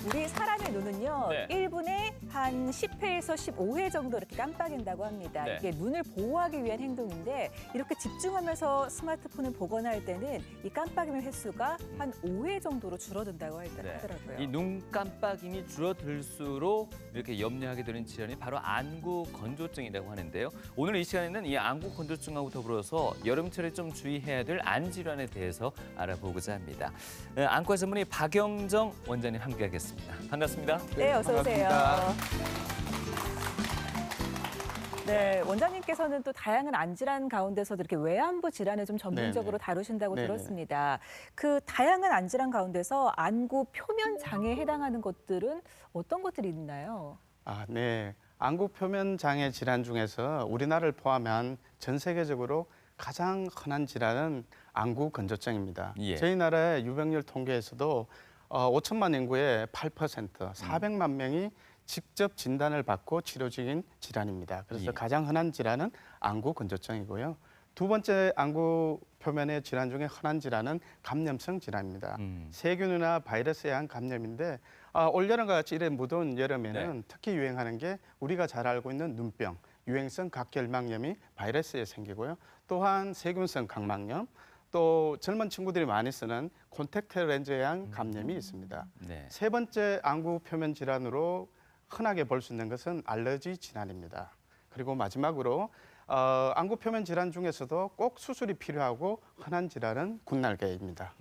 우리 사람의 눈은요, 네. 1분에 한 10회에서 15회 정도 이렇게 깜빡인다고 합니다. 네. 이게 눈을 보호하기 위한 행동인데 이렇게 집중하면서 스마트폰을 보거나 할 때는 이 깜빡임의 횟수가 한 5회 정도로 줄어든다고 하더라고요. 이 눈 깜빡임이 줄어들수록 이렇게 염려하게 되는 질환이 바로 안구 건조증이라고 하는데요. 오늘 이 시간에는 이 안구 건조증하고 더불어서 여름철에 좀 주의해야 될 안 질환에 대해서 알아보고자 합니다. 안과 전문의 박영정 원장님 함께하겠습니다. 반갑습니다. 네, 어서 오세요. 반갑습니다. 네, 원장님께서는 또 다양한 안 질환 가운데서도 이렇게 외안부 질환을 좀 전문적으로 네네. 다루신다고 네네. 들었습니다. 그 다양한 안 질환 가운데서 안구 표면 장애에 해당하는 것들은 어떤 것들이 있나요? 네. 안구 표면 장애 질환 중에서 우리나라를 포함한 전 세계적으로 가장 흔한 질환은 안구 건조증입니다. 예. 저희 나라의 유병률 통계에서도 5천만 인구의 8%, 400만 명이 직접 진단을 받고 치료 중인 질환입니다. 그래서 예. 가장 흔한 질환은 안구 건조증이고요. 두 번째 안구 표면의 질환 중에 흔한 질환은 감염성 질환입니다. 세균이나 바이러스에 의한 감염인데 올여름과 같이 이래 무더운 여름에는 네. 특히 유행하는 게 우리가 잘 알고 있는 눈병, 유행성 각결막염이 바이러스에 생기고요. 또한 세균성 각막염, 또 젊은 친구들이 많이 쓰는 콘택트 렌즈에 의한 감염이 있습니다. 네. 세 번째 안구 표면 질환으로 흔하게 볼 수 있는 것은 알러지 질환입니다. 그리고 마지막으로 안구 표면 질환 중에서도 꼭 수술이 필요하고 흔한 질환은 군날개입니다.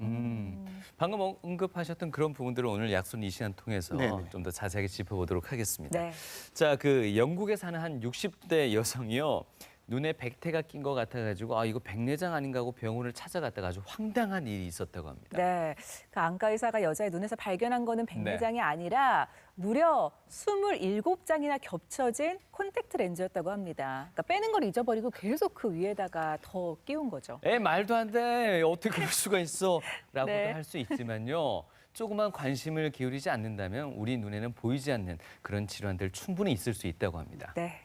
방금 언급하셨던 그런 부분들을 오늘 약손 이 시간 통해서 네네. 좀 더 자세하게 짚어보도록 하겠습니다. 네. 자, 그 영국에 사는 한 60대 여성이요. 눈에 백태가 낀 것 같아가지고 이거 백내장 아닌가 하고 병원을 찾아갔다가 아주 황당한 일이 있었다고 합니다. 네, 그 안과 의사가 여자의 눈에서 발견한 거는 백내장이 아니라 무려 27장이나 겹쳐진 콘택트 렌즈였다고 합니다. 그러니까 빼는 걸 잊어버리고 계속 그 위에다가 더 끼운 거죠. 말도 안 돼. 어떻게 그럴 수가 있어. 라고도 네. 할 수 있지만요. 조그만 관심을 기울이지 않는다면 우리 눈에는 보이지 않는 그런 질환들 충분히 있을 수 있다고 합니다. 네.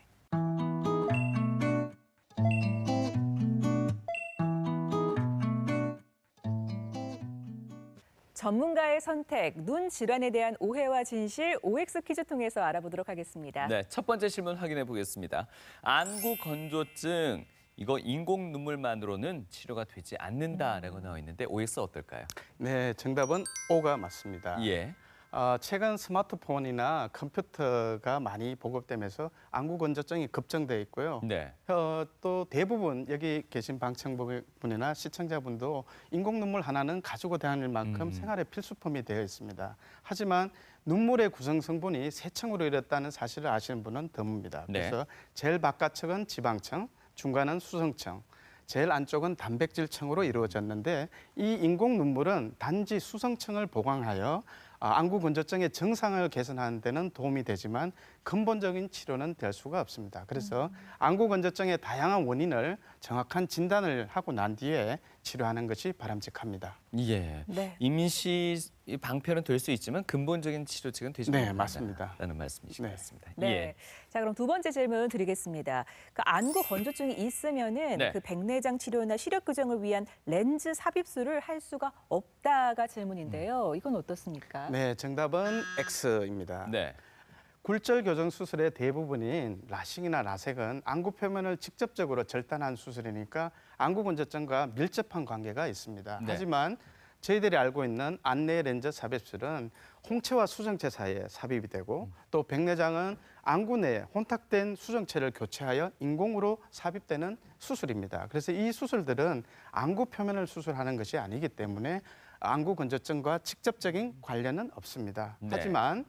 전문가의 선택, 눈 질환에 대한 오해와 진실, OX 퀴즈 통해서 알아보도록 하겠습니다. 네, 첫 번째 질문 확인해 보겠습니다. 안구 건조증, 이거 인공 눈물만으로는 치료가 되지 않는다라고 나와 있는데 OX 어떨까요? 네, 정답은 O가 맞습니다. 예. 최근 스마트폰이나 컴퓨터가 많이 보급되면서 안구 건조증이 급증돼 있고요. 네. 또 대부분 여기 계신 방청객분이나 시청자분도 인공 눈물 하나는 가지고 다닐 만큼 생활의 필수품이 되어 있습니다. 하지만 눈물의 구성 성분이 세 층으로 이뤘다는 사실을 아시는 분은 드뭅니다. 네. 그래서 제일 바깥층은 지방층, 중간은 수성층, 제일 안쪽은 단백질층으로 이루어졌는데 이 인공 눈물은 단지 수성층을 보강하여 안구 건조증의 증상을 개선하는 데는 도움이 되지만 근본적인 치료는 될 수가 없습니다. 그래서 안구 건조증의 다양한 원인을 정확한 진단을 하고 난 뒤에 치료하는 것이 바람직합니다. 예. 네. 임시 방편은 될 수 있지만 근본적인 치료책은 되지 네, 못한다라는 맞습니다. 말씀이신 것 네. 같습니다. 네. 예. 자, 그럼 두 번째 질문 드리겠습니다. 그 안구 건조증이 있으면은 네. 그 백내장 치료나 시력 교정을 위한 렌즈 삽입술을 할 수가 없다가 질문인데요. 이건 어떻습니까? 네, 정답은 X입니다. 네. 굴절 교정 수술의 대부분인 라식이나 라섹은 안구 표면을 직접적으로 절단한 수술이니까 안구 건조증과 밀접한 관계가 있습니다. 네. 하지만 저희들이 알고 있는 안내 렌즈 삽입술은 홍채와 수정체 사이에 삽입이 되고 또 백내장은 안구 내에 혼탁된 수정체를 교체하여 인공으로 삽입되는 수술입니다. 그래서 이 수술들은 안구 표면을 수술하는 것이 아니기 때문에 안구 건조증과 직접적인 관련은 없습니다. 네. 하지만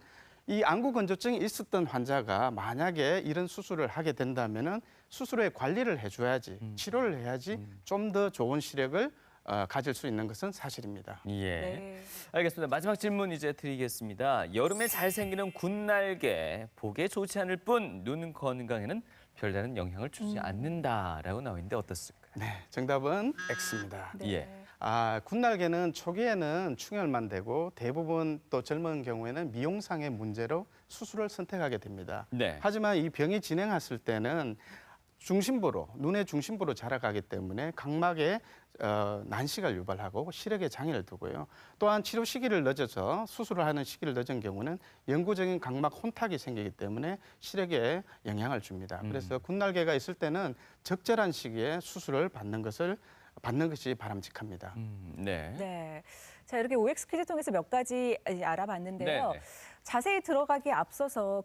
이 안구 건조증이 있었던 환자가 만약에 이런 수술을 하게 된다면은 수술 후에 관리를 해줘야지, 치료를 해야지 좀 더 좋은 시력을 가질 수 있는 것은 사실입니다. 예. 네. 알겠습니다. 마지막 질문 이제 드리겠습니다. 여름에 잘 생기는 군날개, 보기에 좋지 않을 뿐 눈 건강에는 별다른 영향을 주지 않는다라고 나와 있는데 어떻습니까? 네, 정답은 X입니다. 네. 예. 군날개는 초기에는 충혈만 되고 대부분 또 젊은 경우에는 미용상의 문제로 수술을 선택하게 됩니다. 네. 하지만 이 병이 진행했을 때는 중심부로, 눈의 중심부로 자라가기 때문에 각막에 난시가 유발하고 시력에 장애를 두고요. 또한 치료 시기를 늦어서 수술을 하는 시기를 늦은 경우는 영구적인 각막 혼탁이 생기기 때문에 시력에 영향을 줍니다. 그래서 군날개가 있을 때는 적절한 시기에 수술을 받는 것이 바람직합니다. 네. 네. 자, 이렇게 OX 퀴즈 통해서 몇 가지 알아봤는데요. 네. 자세히 들어가기에 앞서서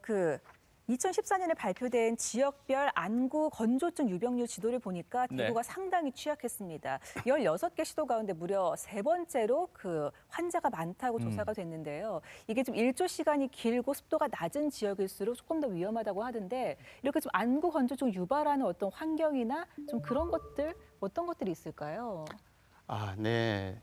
2014년에 발표된 지역별 안구 건조증 유병률 지도를 보니까 대구가 상당히 취약했습니다. 16개 시도 가운데 무려 3번째로 환자가 많다고 조사가 됐는데요. 이게 좀 일조 시간이 길고 습도가 낮은 지역일수록 조금 더 위험하다고 하던데 이렇게 좀 안구 건조증 유발하는 어떤 환경이나 좀 그런 것들 어떤 것들이 있을까요? 네.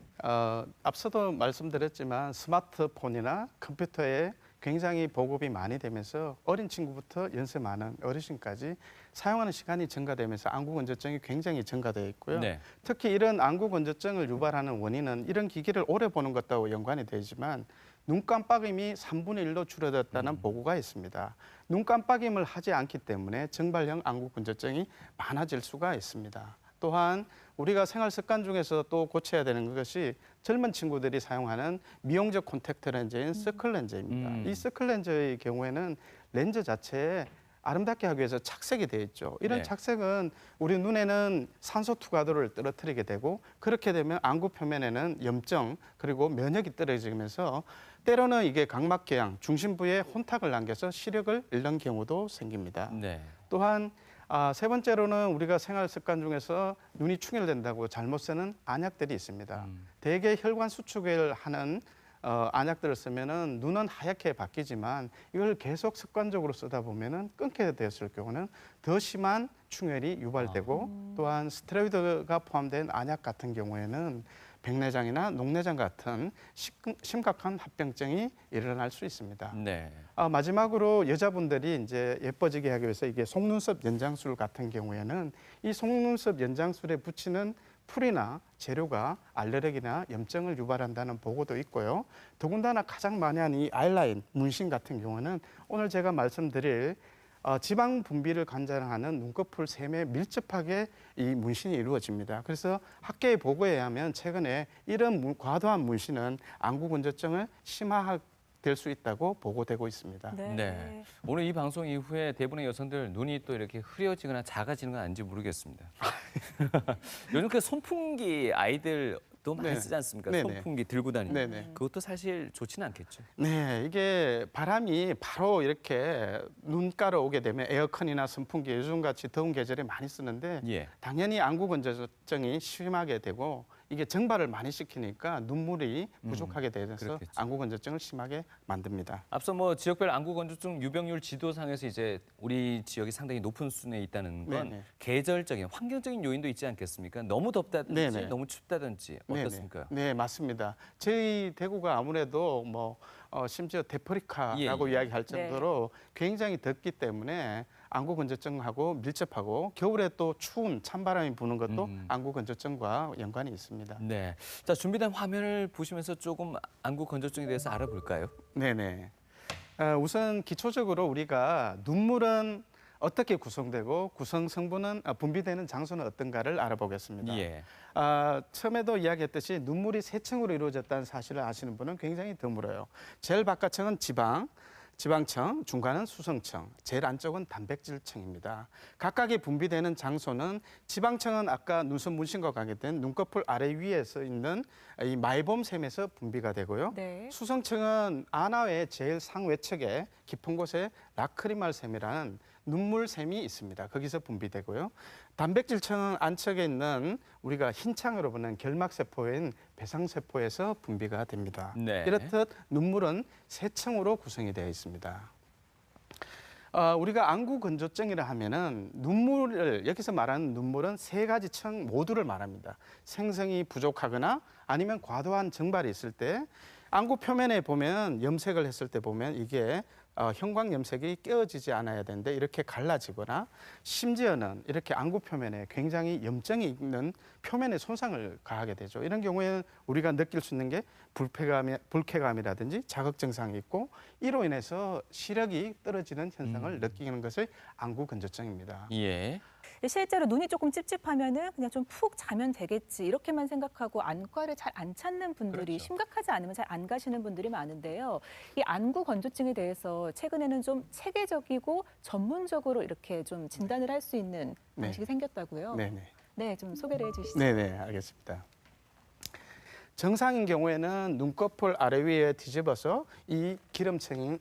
앞서도 말씀드렸지만 스마트폰이나 컴퓨터에 굉장히 보급이 많이 되면서 어린 친구부터 연세 많은 어르신까지 사용하는 시간이 증가되면서 안구 건조증이 굉장히 증가되어 있고요. 네. 특히 이런 안구 건조증을 유발하는 원인은 이런 기기를 오래 보는 것하고 연관이 되지만 눈 깜빡임이 3분의 1로 줄어들었다는 보고가 있습니다. 눈 깜빡임을 하지 않기 때문에 증발형 안구 건조증이 많아질 수가 있습니다. 또한 우리가 생활 습관 중에서 또 고쳐야 되는 것이 젊은 친구들이 사용하는 미용적 콘택트 렌즈인 서클 렌즈입니다. 이 서클 렌즈의 경우에는 렌즈 자체에 아름답게 하기 위해서 착색이 되어 있죠. 이런 네. 착색은 우리 눈에는 산소 투과도를 떨어뜨리게 되고 그렇게 되면 안구 표면에는 염증 그리고 면역이 떨어지면서 때로는 이게 각막궤양 중심부에 혼탁을 남겨서 시력을 잃는 경우도 생깁니다. 네. 또한 세 번째로는 우리가 생활 습관 중에서 눈이 충혈된다고 잘못 쓰는 안약들이 있습니다. 대개 혈관 수축을 하는 안약들을 쓰면은 눈은 하얗게 바뀌지만 이걸 계속 습관적으로 쓰다 보면은 끊게 되었을 경우는 더 심한 충혈이 유발되고 또한 스테로이드가 포함된 안약 같은 경우에는 백내장이나 녹내장 같은 심각한 합병증이 일어날 수 있습니다. 네. 마지막으로 여자분들이 이제 예뻐지게 하기 위해서 이게 속눈썹 연장술 같은 경우에는 이 속눈썹 연장술에 붙이는 풀이나 재료가 알레르기나 염증을 유발한다는 보고도 있고요. 더군다나 가장 많이 하는 이 아이라인, 문신 같은 경우는 오늘 제가 말씀드릴 지방 분비를 관장하는 눈꺼풀 샘에 밀접하게 이 문신이 이루어집니다. 그래서 학계의 보고에 의하면 최근에 이런 과도한 문신은 안구 건조증을 심화될 수 있다고 보고되고 있습니다. 네. 오늘 이 방송 이후에 대부분의 여성들 눈이 또 이렇게 흐려지거나 작아지는 건 아닌지 모르겠습니다. 요즘 선풍기 아이들도 많이 네. 쓰지 않습니까? 네네. 선풍기 들고 다니는. 네네. 그것도 사실 좋지는 않겠죠. 네, 이게 바람이 바로 이렇게 눈가로 오게 되면 에어컨이나 선풍기 요즘같이 더운 계절에 많이 쓰는데 예. 당연히 안구 건조증이 심하게 되고 이게 증발을 많이 시키니까 눈물이 부족하게 되어서 그렇겠죠. 안구 건조증을 심하게 만듭니다. 앞서 지역별 안구 건조증 유병률 지도상에서 이제 우리 지역이 상당히 높은 수준에 있다는 건 네네. 계절적인 환경적인 요인도 있지 않겠습니까? 너무 덥다든지 네네. 너무 춥다든지 어떻습니까? 네, 맞습니다. 저희 대구가 아무래도 심지어 데프리카라고 예. 이야기할 정도로 굉장히 덥기 때문에 안구 건조증하고 밀접하고 겨울에 또 추운 찬바람이 부는 것도 안구 건조증과 연관이 있습니다. 네. 자, 준비된 화면을 보시면서 조금 안구 건조증에 대해서 알아볼까요? 네네. 우선 기초적으로 우리가 눈물은 어떻게 구성되고 구성 성분은 분비되는 장소는 어떤가를 알아보겠습니다. 예. 처음에도 이야기했듯이 눈물이 세 층으로 이루어졌다는 사실을 아시는 분은 굉장히 드물어요. 제일 바깥층은 지방층, 중간은 수성층, 제일 안쪽은 단백질층입니다. 각각의 분비되는 장소는 지방층은 아까 눈썹 문신과 관계된 눈꺼풀 아래 위에서 있는 이 마이봄샘에서 분비가 되고요. 네. 수성층은 안화의 제일 상외측에 깊은 곳에 라크리말샘이라는 눈물샘이 있습니다. 거기서 분비되고요. 단백질층은 안쪽에 있는 우리가 흰 창으로 보는 결막세포인 배상세포에서 분비가 됩니다. 네. 이렇듯 눈물은 세 층으로 구성이 되어 있습니다. 우리가 안구 건조증이라 하면은 여기서 말하는 눈물은 세 가지 층 모두를 말합니다. 생성이 부족하거나 아니면 과도한 증발이 있을 때 안구 표면에 보면 염색을 했을 때 보면 이게 형광 염색이 깨어지지 않아야 되는데 이렇게 갈라지거나 심지어는 이렇게 안구 표면에 굉장히 염증이 있는 표면에 손상을 가하게 되죠. 이런 경우에는 우리가 느낄 수 있는 게 불쾌감이라든지 자극 증상이 있고 이로 인해서 시력이 떨어지는 현상을 느끼는 것을 안구 건조증입니다. 예. 실제로 눈이 조금 찝찝하면은 그냥 좀 푹 자면 되겠지 이렇게만 생각하고 안과를 잘 안 찾는 분들이 그렇죠. 심각하지 않으면 잘 안 가시는 분들이 많은데요. 이 안구 건조증에 대해서 최근에는 좀 체계적이고 전문적으로 이렇게 좀 진단을 할 수 있는 방식이 생겼다고요. 네네. 네, 좀 소개를 해주시죠. 네네, 알겠습니다. 정상인 경우에는 눈꺼풀 아래 위에 뒤집어서 이 기름층인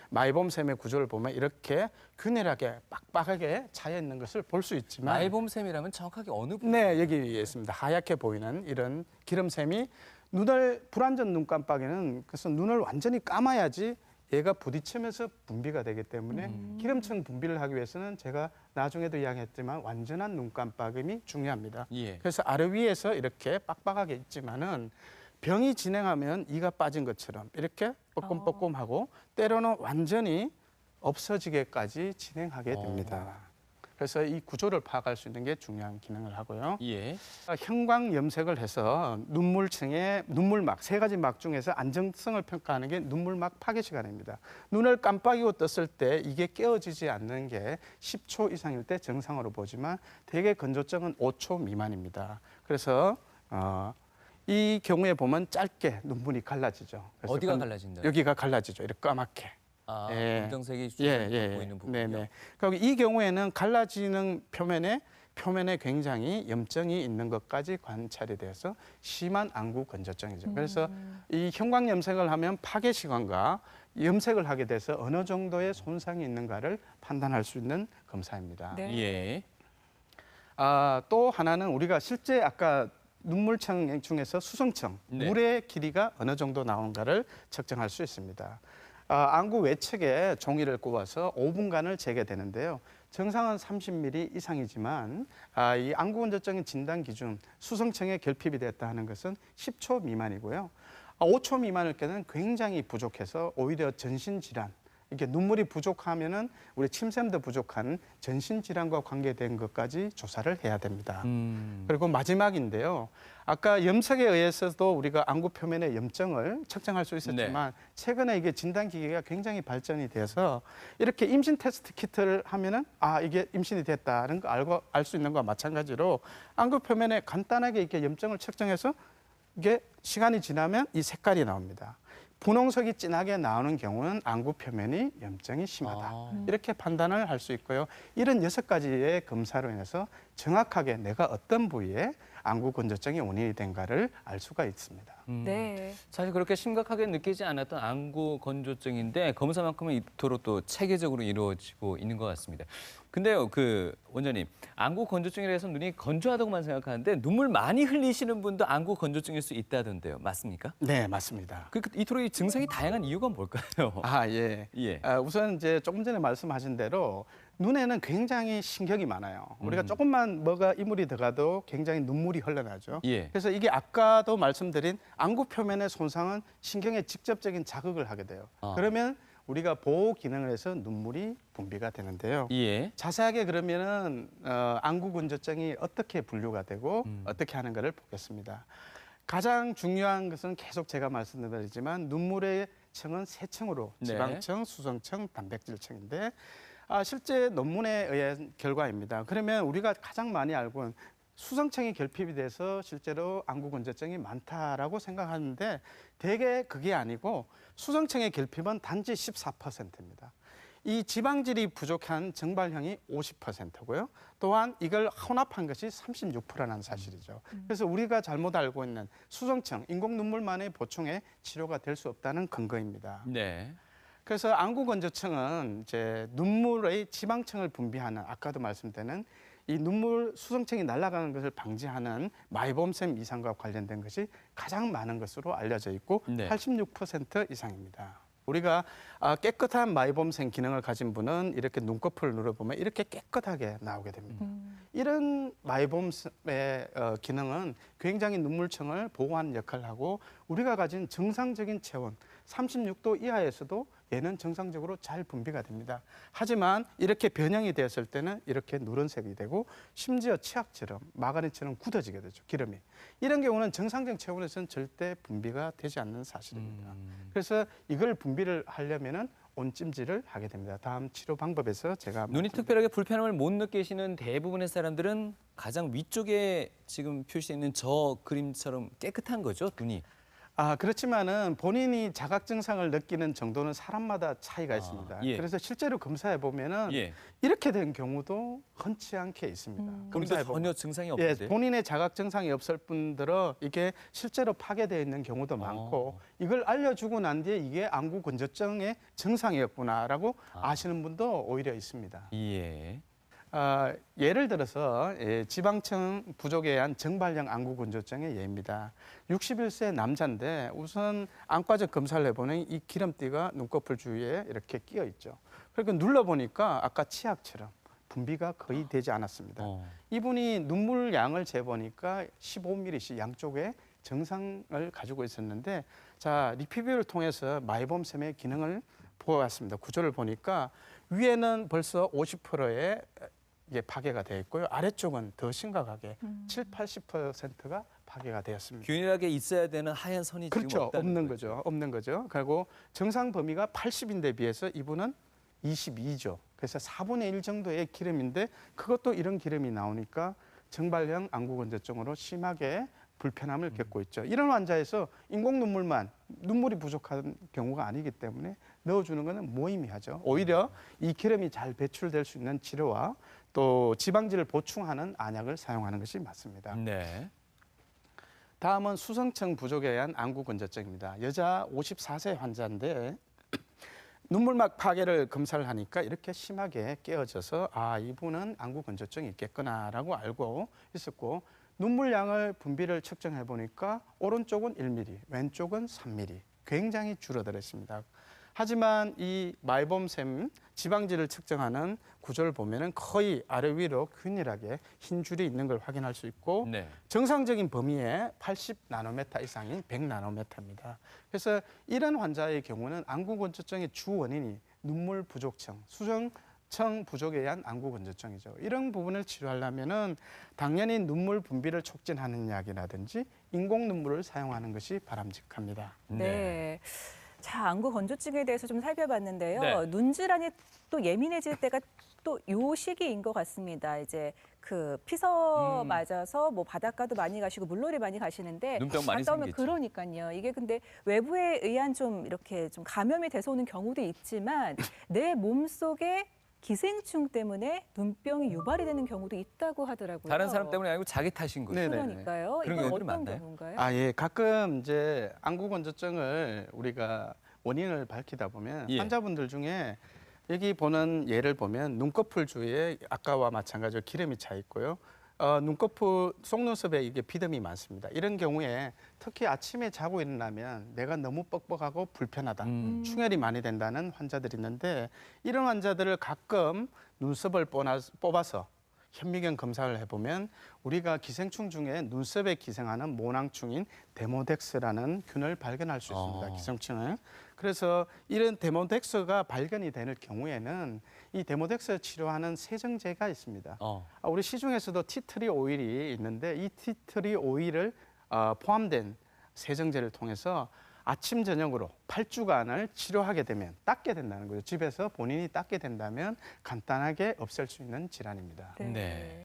마이봄샘의 구조를 보면 이렇게 균일하게 빡빡하게 차여 있는 것을 볼 수 있지만 마이봄샘이라면 정확하게 어느 부분? 네, 여기 위에 있습니다. 하얗게 보이는 이런 기름샘이 눈을 불완전 눈 깜빡이는 그래서 눈을 완전히 감아야지 얘가 부딪히면서 분비가 되기 때문에 기름층 분비를 하기 위해서는 제가 나중에도 이야기했지만 완전한 눈 깜빡임이 중요합니다. 예. 그래서 아래 위에서 이렇게 빡빡하게 있지만은 병이 진행하면 이가 빠진 것처럼 이렇게 뻐끔뻐끔하고 때로는 완전히 없어지게까지 진행하게 됩니다. 그래서 이 구조를 파악할 수 있는 게 중요한 기능을 하고요. 예. 형광 염색을 해서 눈물층의 눈물막 세 가지 막 중에서 안정성을 평가하는 게 눈물막 파괴 시간입니다. 눈을 깜빡이고 떴을 때 이게 깨어지지 않는 게 10초 이상일 때 정상으로 보지만 대개 건조증은 5초 미만입니다. 그래서 이 경우에 보면 짧게 눈물이 갈라지죠. 그래서 어디가 갈라진다? 여기가 갈라지죠. 이렇게 까맣게. 아, 예. 검정색이 보이는 부분이요. 네네. 그리고 이 경우에는 갈라지는 표면에 굉장히 염증이 있는 것까지 관찰이 돼서 심한 안구 건조증이죠. 그래서 이 형광 염색을 하면 파괴 시간과 염색을 하게 돼서 어느 정도의 손상이 있는가를 판단할 수 있는 검사입니다. 네. 예. 또 하나는 우리가 실제 아까 눈물층 중에서 수성층, 네. 물의 길이가 어느 정도 나온가를 측정할 수 있습니다. 안구 외측에 종이를 꼽아서 5분간을 재게 되는데요. 정상은 30mm 이상이지만 이 안구 건조증의 진단 기준 수성층에 결핍이 됐다 하는 것은 10초 미만이고요. 5초 미만일 때는 굉장히 부족해서 오히려 전신 질환, 이렇게 눈물이 부족하면은 우리 침샘도 부족한 전신 질환과 관계된 것까지 조사를 해야 됩니다. 그리고 마지막인데요. 아까 염색에 의해서도 우리가 안구 표면의 염증을 측정할 수 있었지만 최근에 이게 진단 기계가 굉장히 발전이 돼서 이렇게 임신 테스트 키트를 하면은 이게 임신이 됐다는 거 알고 알 수 있는 것과 마찬가지로 안구 표면에 간단하게 이렇게 염증을 측정해서 이게 시간이 지나면 이 색깔이 나옵니다. 분홍색이 진하게 나오는 경우는 안구 표면이 염증이 심하다. 이렇게 판단을 할 수 있고요. 이런 6가지의 검사로 인해서 정확하게 내가 어떤 부위에 안구 건조증이 원인이 된가를 알 수가 있습니다. 네. 사실 그렇게 심각하게 느끼지 않았던 안구 건조증인데 검사만큼은 이토록 또 체계적으로 이루어지고 있는 것 같습니다. 근데요, 원장님, 안구 건조증이라 해서 눈이 건조하다고만 생각하는데 눈물 많이 흘리시는 분도 안구 건조증일 수 있다던데요. 맞습니까? 네, 맞습니다. 이토록 이 증상이 다양한 이유가 뭘까요? 예. 예. 우선 이제 조금 전에 말씀하신 대로 눈에는 굉장히 신경이 많아요. 우리가 조금만 뭐가 이물이 들어가도 굉장히 눈물이 흘러나죠. 예. 그래서 이게 아까도 말씀드린 안구 표면의 손상은 신경에 직접적인 자극을 하게 돼요. 그러면 우리가 보호 기능을 해서 눈물이 분비가 되는데요. 예. 자세하게 그러면은 안구 건조증이 어떻게 분류가 되고 어떻게 하는가를 보겠습니다. 가장 중요한 것은 계속 제가 말씀드리지만 눈물의 층은 3층으로 네. 지방층, 수성층, 단백질층인데 실제 논문에 의한 결과입니다. 그러면 우리가 가장 많이 알고 있는 수성층이 결핍이 돼서 실제로 안구 건조증이 많다라고 생각하는데 대개 그게 아니고 수성층의 결핍은 단지 14%입니다. 이 지방질이 부족한 정발형이 50%고요. 또한 이걸 혼합한 것이 36%라는 사실이죠. 그래서 우리가 잘못 알고 있는 수성층, 인공 눈물만의 보충에 치료가 될 수 없다는 근거입니다. 네. 그래서 안구 건조증은 이제 눈물의 지방층을 분비하는 아까도 말씀드린 이 눈물 수성층이 날아가는 것을 방지하는 마이봄샘 이상과 관련된 것이 가장 많은 것으로 알려져 있고 86% 이상입니다. 우리가 깨끗한 마이봄샘 기능을 가진 분은 이렇게 눈꺼풀을 눌러보면 이렇게 깨끗하게 나오게 됩니다. 이런 마이봄샘의 기능은 굉장히 눈물층을 보호하는 역할을 하고 우리가 가진 정상적인 체온 36도 이하에서도 얘는 정상적으로 잘 분비가 됩니다. 하지만 이렇게 변형이 되었을 때는 이렇게 누런색이 되고 심지어 치약처럼 마가린처럼 굳어지게 되죠, 기름이. 이런 경우는 정상적 체온에서는 절대 분비가 되지 않는 사실입니다. 그래서 이걸 분비를 하려면은 온찜질을 하게 됩니다. 다음 치료 방법에서 제가 눈이 특별하게 불편함을 못 느끼시는 대부분의 사람들은 가장 위쪽에 지금 표시되어 있는 저 그림처럼 깨끗한 거죠, 눈이. 그렇지만은 본인이 자각 증상을 느끼는 정도는 사람마다 차이가 있습니다. 예. 그래서 실제로 검사해 보면은 예. 이렇게 된 경우도 흔치 않게 있습니다. 본인도 검사해 보면. 전혀 증상이 예, 없는데. 본인의 자각 증상이 없을 뿐더러 이게 실제로 파괴되어 있는 경우도 많고 이걸 알려주고 난 뒤에 이게 안구 건조증의 증상이었구나라고 아시는 분도 오히려 있습니다. 예. 예를 들어서 지방층 부족에 의한 정발형 안구 건조증의 예입니다. 61세 남자인데 우선 안과적 검사를 해보니 이 기름띠가 눈꺼풀 주위에 이렇게 끼어 있죠. 그러니까 눌러보니까 아까 치약처럼 분비가 거의 되지 않았습니다. 이분이 눈물 양을 재보니까 15ml씩 양쪽에 정상을 가지고 있었는데 자 리피뷰를 통해서 마이봄샘의 기능을 보았습니다. 구조를 보니까 위에는 벌써 50%의 이게 파괴가 되어 있고요. 아래쪽은 더 심각하게 70~80%가 파괴가 되었습니다. 균일하게 있어야 되는 하얀 선이 지금 그렇죠. 없다는 없는 거죠. 없는 거죠. 그리고 정상 범위가 80인데 비해서 이분은 22죠. 그래서 4분의 1 정도의 기름인데 그것도 이런 기름이 나오니까 정발형 안구 건조증으로 심하게 불편함을 겪고 있죠. 이런 환자에서 인공 눈물만 눈물이 부족한 경우가 아니기 때문에 넣어주는 것은 무의미하죠. 오히려 이 기름이 잘 배출될 수 있는 치료와 또 지방질을 보충하는 안약을 사용하는 것이 맞습니다. 네. 다음은 수성층 부족에 의한 안구 건조증입니다. 여자 54세 환자인데 눈물막 파괴를 검사를 하니까 이렇게 심하게 깨어져서 이분은 안구 건조증이 있겠구나라고 알고 있었고 눈물량을 분비를 측정해 보니까 오른쪽은 1mm, 왼쪽은 3mm 굉장히 줄어들었습니다. 하지만 이 마이봄샘 지방질을 측정하는 구조를 보면은 거의 아래 위로 균일하게 흰 줄이 있는 걸 확인할 수 있고 네. 정상적인 범위에 80나노메타 이상인 100나노메타입니다. 그래서 이런 환자의 경우는 안구 건조증의 주 원인이 눈물 부족증, 수정청 부족에 의한 안구 건조증이죠. 이런 부분을 치료하려면은 당연히 눈물 분비를 촉진하는 약이라든지 인공 눈물을 사용하는 것이 바람직합니다. 네. 자, 안구 건조증에 대해서 좀 살펴봤는데요. 네. 눈 질환이 또 예민해질 때가 또 요 시기인 것 같습니다. 이제 그 피서 맞아서 뭐 바닷가도 많이 가시고 물놀이 많이 가시는데 눈병 많이 갔다 오면 생기죠. 그러니까요. 이게 근데 외부에 의한 좀 이렇게 좀 감염이 돼서 오는 경우도 있지만 내 몸속에 기생충 때문에 눈병이 유발이 되는 경우도 있다고 하더라고요. 다른 사람 때문에 아니고 자기 탓인 거죠. 네. 그러니까요. 그런 이건 경우들이 어떤 많나요? 경우인가요? 가끔 이제 안구 건조증을 우리가 원인을 밝히다 보면 예. 환자분들 중에 여기 보는 예를 보면 눈꺼풀 주위에 아까와 마찬가지로 기름이 차 있고요. 눈꺼풀 속눈썹에 이게 비듬이 많습니다. 이런 경우에 특히 아침에 자고 일어나면 내가 너무 뻑뻑하고 불편하다, 충혈이 많이 된다는 환자들이 있는데 이런 환자들을 가끔 눈썹을 뽑아서 현미경 검사를 해보면 우리가 기생충 중에 눈썹에 기생하는 모낭충인 데모덱스라는 균을 발견할 수 있습니다. 기생충을. 그래서 이런 데모덱스가 발견이 되는 경우에는 이 데모덱스를 치료하는 세정제가 있습니다. 우리 시중에서도 티트리 오일이 있는데 이 티트리 오일을 포함된 세정제를 통해서 아침 저녁으로 8주간을 치료하게 되면 닦게 된다는 거죠. 집에서 본인이 닦게 된다면 간단하게 없앨 수 있는 질환입니다. 네.